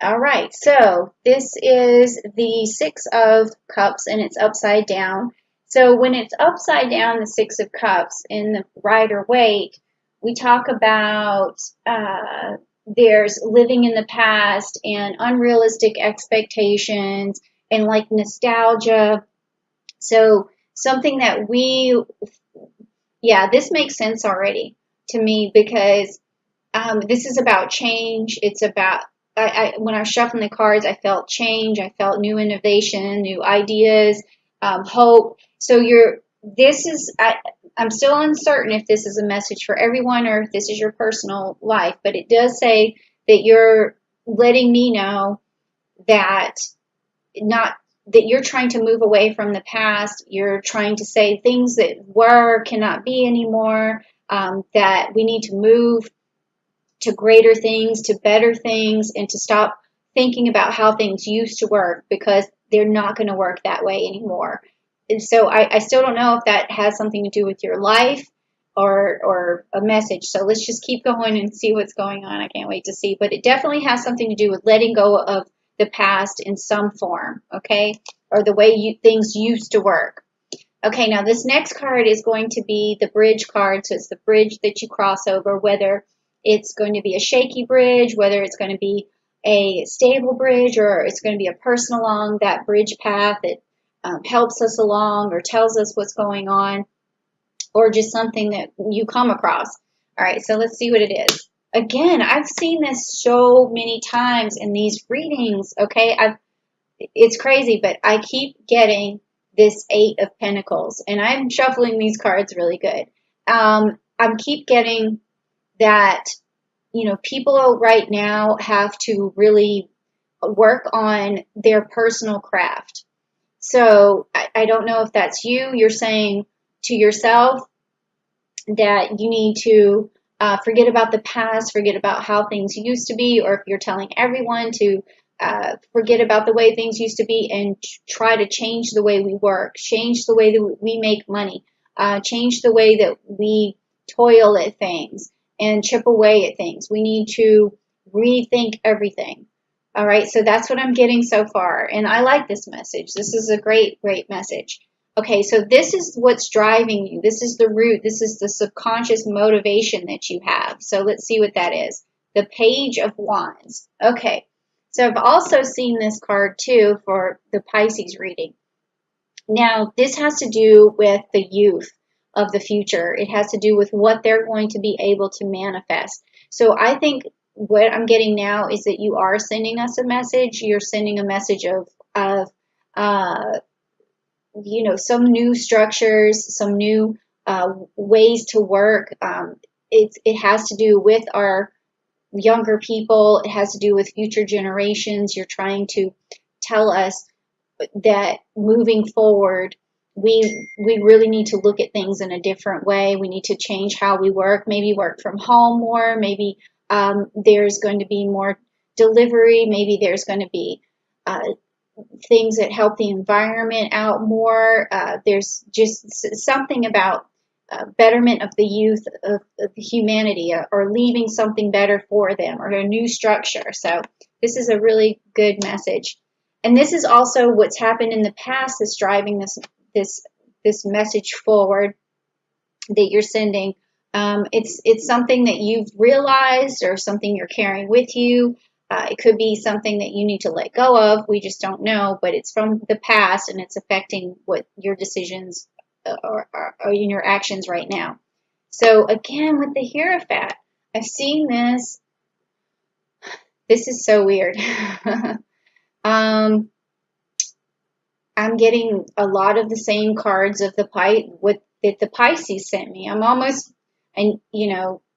All right, so this is the Six of Cups and it's upside down. So when it's upside down, the Six of Cups in the Rider Waite, we talk about there's living in the past and unrealistic expectations and like nostalgia. So something that yeah, this makes sense already to me because this is about change. It's about when I was shuffling the cards, I felt change. I felt new innovation, new ideas, hope. So I'm still uncertain if this is a message for everyone or if this is your personal life, but it does say that you're letting me know that not that you're trying to move away from the past. You're trying to say things that were cannot be anymore. That we need to move to greater things, to better things, and to stop thinking about how things used to work because they're not going to work that way anymore. And so I still don't know if that has something to do with your life or a message. So let's just keep going and see what's going on. I can't wait to see. But it definitely has something to do with letting go of the past in some form, okay? Or the way things used to work. Okay, now this next card is going to be the bridge card. So it's the bridge that you cross over, whether it's going to be a shaky bridge, whether it's going to be a stable bridge, or it's going to be a person along that bridge path that helps us along or tells us what's going on, or just something that you come across. All right, so let's see what it is. Again, I've seen this so many times in these readings, okay? It's crazy, but I keep getting this Eight of Pentacles, and I'm shuffling these cards really good. I keep getting that, people right now have to really work on their personal craft. So I don't know if that's you. You're saying to yourself that you need to forget about the past, forget about how things used to be, or if you're telling everyone to forget about the way things used to be and try to change the way we work, change the way that we make money, change the way that we toil at things and chip away at things. We need to rethink everything. All right, so that's what I'm getting so far. And I like this message. This is a great, great message. Okay, so this is what's driving you. This is the root. This is the subconscious motivation that you have. So let's see what that is. The Page of Wands. Okay, so I've also seen this card too for the Pisces reading. Now, this has to do with the youth of the future. It has to do with what they're going to be able to manifest. So I think what I'm getting now is that you are sending us a message. You're sending a message of some new structures, some new ways to work. It has to do with our younger people. It has to do with future generations. You're trying to tell us that moving forward, we really need to look at things in a different way. We need to change how we work, maybe work from home more, maybe there's going to be more delivery, maybe there's going to be things that help the environment out more. There's just something about betterment of the youth of humanity, or leaving something better for them, or a new structure. So this is a really good message. And this is also what's happened in the past that's driving this message forward that you're sending. It's something that you've realized or something you're carrying with you. It could be something that you need to let go of. We just don't know, but it's from the past and it's affecting what your decisions are in your actions right now. So again, with the Hierophant, I've seen this. This is so weird. I'm getting a lot of the same cards of that the Pisces sent me. I'm almost, and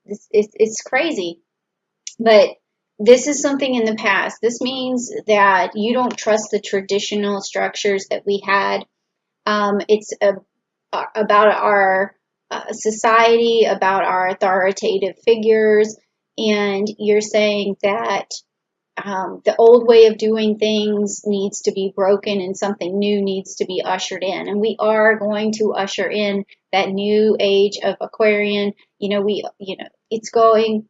it's crazy, but this is something in the past. This means that you don't trust the traditional structures that we had. It's about our society, about our authoritative figures, and you're saying that the old way of doing things needs to be broken and something new needs to be ushered in. And we are going to usher in that new age of Aquarian. It's going,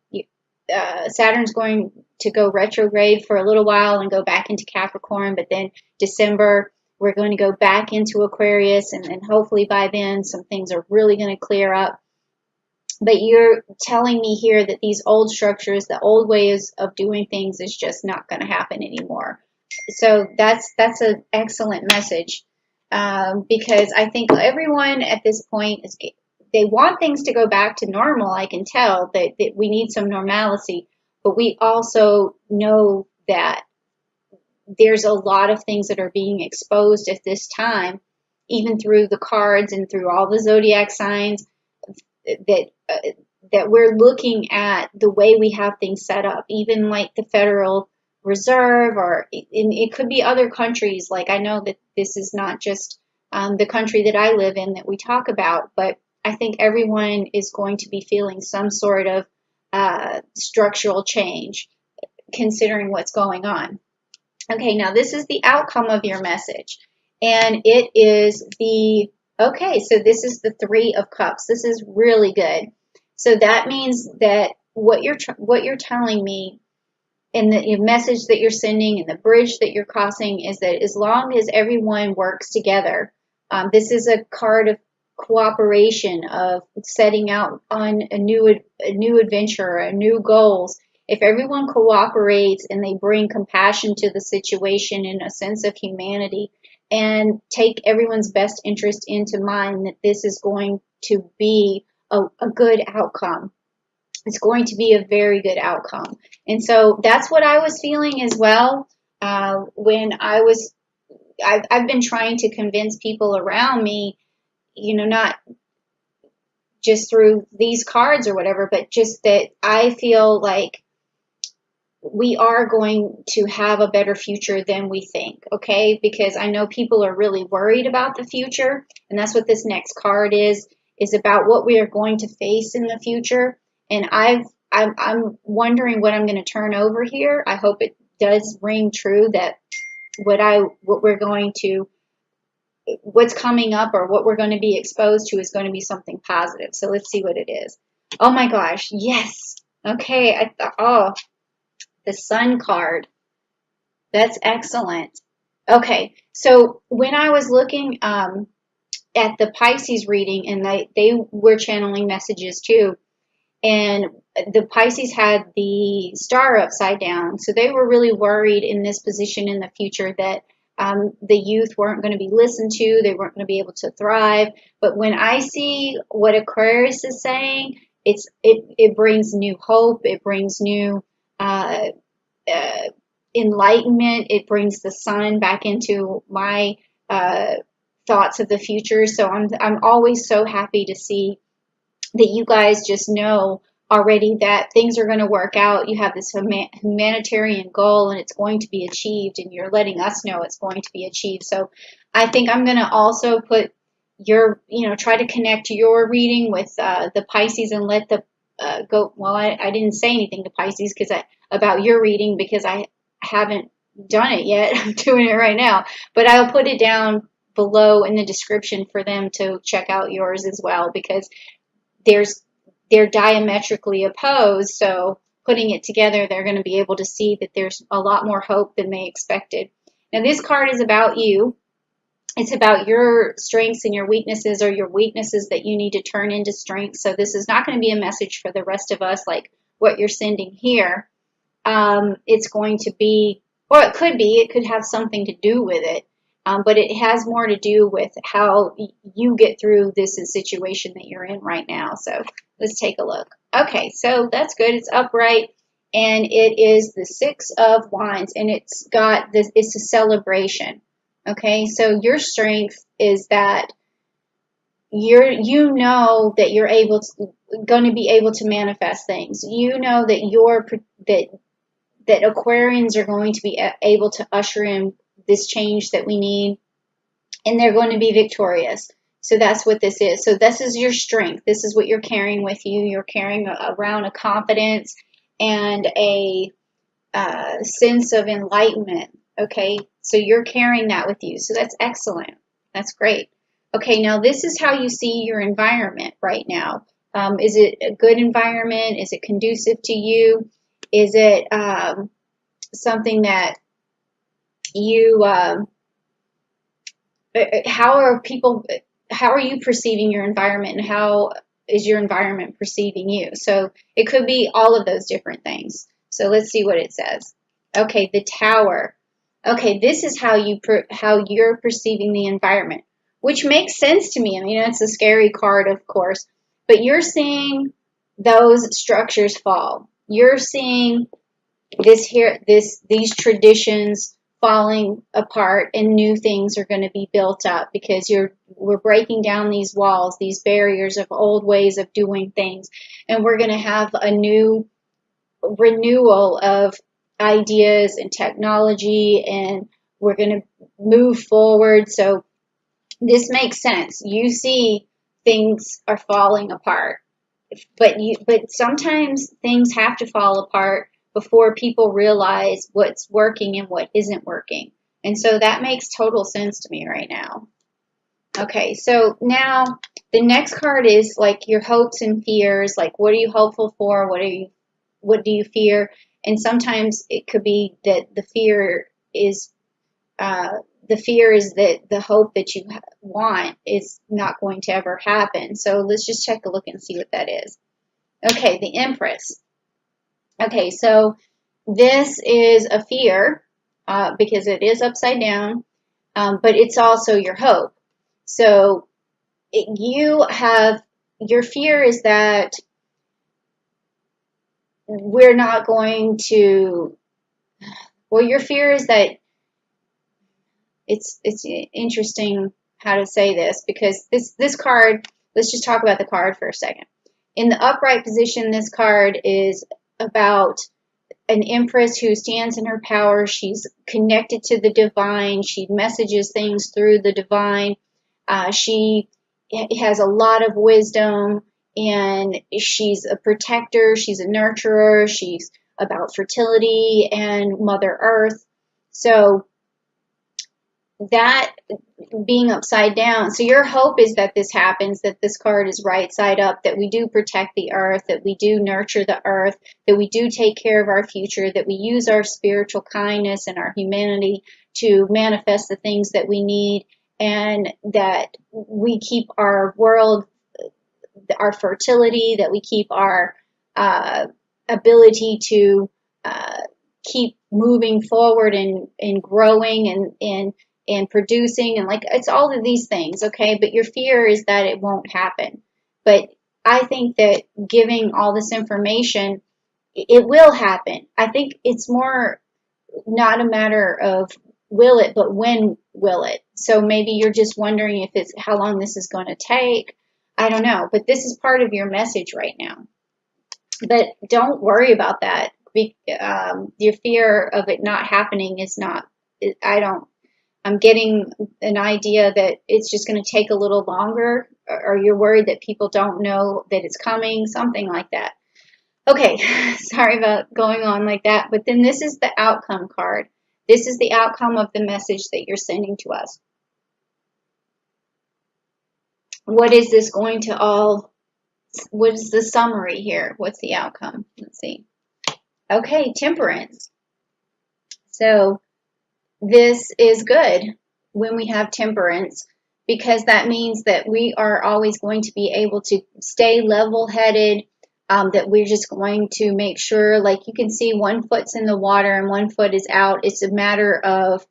Saturn's going to go retrograde for a little while and go back into Capricorn, but then December we're going to go back into Aquarius, and hopefully by then some things are really going to clear up. But you're telling me here that these old structures, the old ways of doing things is just not going to happen anymore. So that's an excellent message, because I think everyone at this point they want things to go back to normal. I can tell that we need some normalcy, but we also know that there's a lot of things that are being exposed at this time, even through the cards and through all the zodiac signs, that we're looking at the way we have things set up, even like the Federal Reserve, or it could be other countries. Like, I know that this is not just the country that I live in that we talk about, but I think everyone is going to be feeling some sort of structural change considering what's going on. Okay, now this is the outcome of your message, and it is okay, so this is the Three of Cups. This is really good. So that means that what you're telling me, and the message that you're sending, and the bridge that you're crossing, is that as long as everyone works together, this is a card of cooperation, of setting out on a new adventure, a new goals. If everyone cooperates and they bring compassion to the situation and a sense of humanity, and take everyone's best interest into mind, that this is going to be a good outcome. It's going to be a very good outcome. And so that's what I was feeling as well. When I've been trying to convince people around me, not just through these cards or whatever, but just that I feel like we are going to have a better future than we think, okay? Because I know people are really worried about the future, and that's what this next card is about what we are going to face in the future. And I'm wondering what I'm going to turn over here. I hope it does ring true that what's coming up, or what we're going to be exposed to, is going to be something positive. So let's see what it is. Oh my gosh, yes. Okay, I thought, the Sun card. That's excellent. Okay, so when I was looking at the Pisces reading, and they were channeling messages too, and the Pisces had the star upside down, so they were really worried in this position in the future that the youth weren't going to be listened to, they weren't going to be able to thrive. But when I see what Aquarius is saying, it brings new hope, it brings new enlightenment, it brings the sun back into my thoughts of the future. So I'm always so happy to see that you guys just know already that things are going to work out. You have this humanitarian goal, and it's going to be achieved, and you're letting us know it's going to be achieved. So I think I'm going to also put try to connect your reading with the Pisces, and let the go. Well, I didn't say anything to Pisces about your reading, because I haven't done it yet. I'm doing it right now, but I'll put it down below in the description for them to check out yours as well, because they're diametrically opposed. So putting it together, they're going to be able to see that there's a lot more hope than they expected. Now, this card is about you. It's about your strengths and your weaknesses, or your weaknesses that you need to turn into strengths. So this is not going to be a message for the rest of us like what you're sending here. It's going to be, or it could have something to do with it. But it has more to do with how you get through this situation that you're in right now. So let's take a look. Okay, so that's good. It's upright, and it is the Six of Wands, and it's a celebration. Okay, so your strength is that you know that you're going to be able to manifest things. You know that that Aquarians are going to be able to usher in this change that we need, and they're going to be victorious. So that's what this is. So this is your strength. This is what you're carrying with you. You're carrying around a confidence and a sense of enlightenment. Okay, so you're carrying that with you. So that's excellent. That's great. Okay, now this is how you see your environment right now. Is it a good environment? Is it conducive to you? Is it something that you, how are you perceiving your environment, and how is your environment perceiving you? So it could be all of those different things. So let's see what it says. Okay, the Tower. Okay, this is how you're perceiving the environment, which makes sense to me. I mean, it's a scary card, of course, but you're seeing those structures fall. You're seeing these traditions falling apart, and new things are going to be built up, because we're breaking down these walls, these barriers of old ways of doing things, and we're going to have a new renewal of ideas and technology, and we're going to move forward. So this makes sense. You see things are falling apart, but sometimes things have to fall apart before people realize what's working and what isn't working. And so that makes total sense to me right now. Okay, so now the next card is like your hopes and fears. Like, what are you hopeful for? What do you fear? And sometimes it could be that the fear is that the hope that you want is not going to ever happen. So let's just take a look and see what that is. Okay, the Empress. Okay, so this is a fear because it is upside down, but it's also your hope. So your fear is that we're not going to, well, your fear is that it's interesting how to say this, because this card, let's just talk about the card for a second. In the upright position, this card is about an empress who stands in her power. She's connected to the divine. She messages things through the divine. She has a lot of wisdom, and she's a protector. She's a nurturer. She's about fertility and Mother Earth. So that being upside down. So your hope is that this happens, that this card is right side up, that we do protect the earth, that we do nurture the earth, that we do take care of our future, that we use our spiritual kindness and our humanity to manifest the things that we need, and that we keep our world, our fertility, that we keep our ability to keep moving forward and growing and producing, and like, it's all of these things, okay? But your fear is that it won't happen. But I think that giving all this information, it will happen. I think it's more not a matter of will it, but when will it? So maybe you're just wondering if it's how long this is going to take. I don't know, but this is part of your message right now. But don't worry about that. Your fear of it not happening is not, I'm getting an idea that it's just going to take a little longer, or you're worried that people don't know that it's coming, something like that. Okay, sorry about going on like that, but then this is the outcome card. This is the outcome of the message that you're sending to us. What is this going to all, what is the summary here? What's the outcome? Let's see. Okay, Temperance. So this is good when we have temperance, because that means that we are always going to be able to stay level-headed, that we're just going to make sure, like you can see, one foot's in the water and one foot is out. It's a matter of,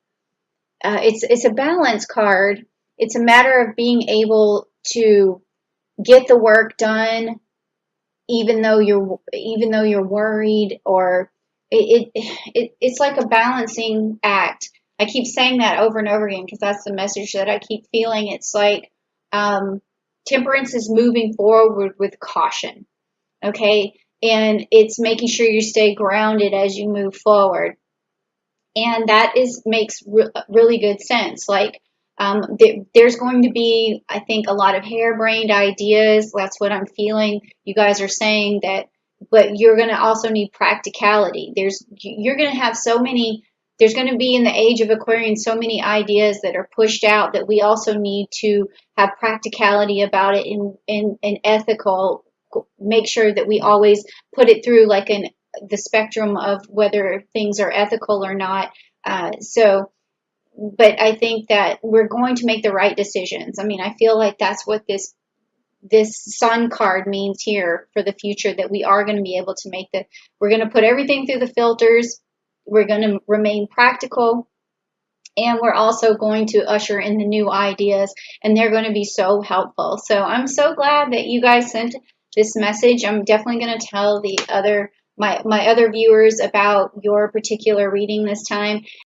it's a balance card. It's a matter of being able to get the work done, even though you're worried, or it's like a balancing act. I keep saying that over and over again because that's the message that I keep feeling. It's like temperance is moving forward with caution, okay? And it's making sure you stay grounded as you move forward. And that makes really good sense. Like there's going to be, I think, a lot of harebrained ideas. That's what I'm feeling. You guys are saying that, but you're going to also need practicality. You're going to have so many. There's going to be, in the age of Aquarian, so many ideas that are pushed out that we also need to have practicality about it, and ethical. Make sure that we always put it through like the spectrum of whether things are ethical or not. But I think that we're going to make the right decisions. I mean, I feel like that's what this sun card means here for the future, that we are going to be able to we're going to put everything through the filters. We're going to remain practical. And we're also going to usher in the new ideas, and they're going to be so helpful. So I'm so glad that you guys sent this message. I'm definitely going to tell my other viewers about your particular reading this time.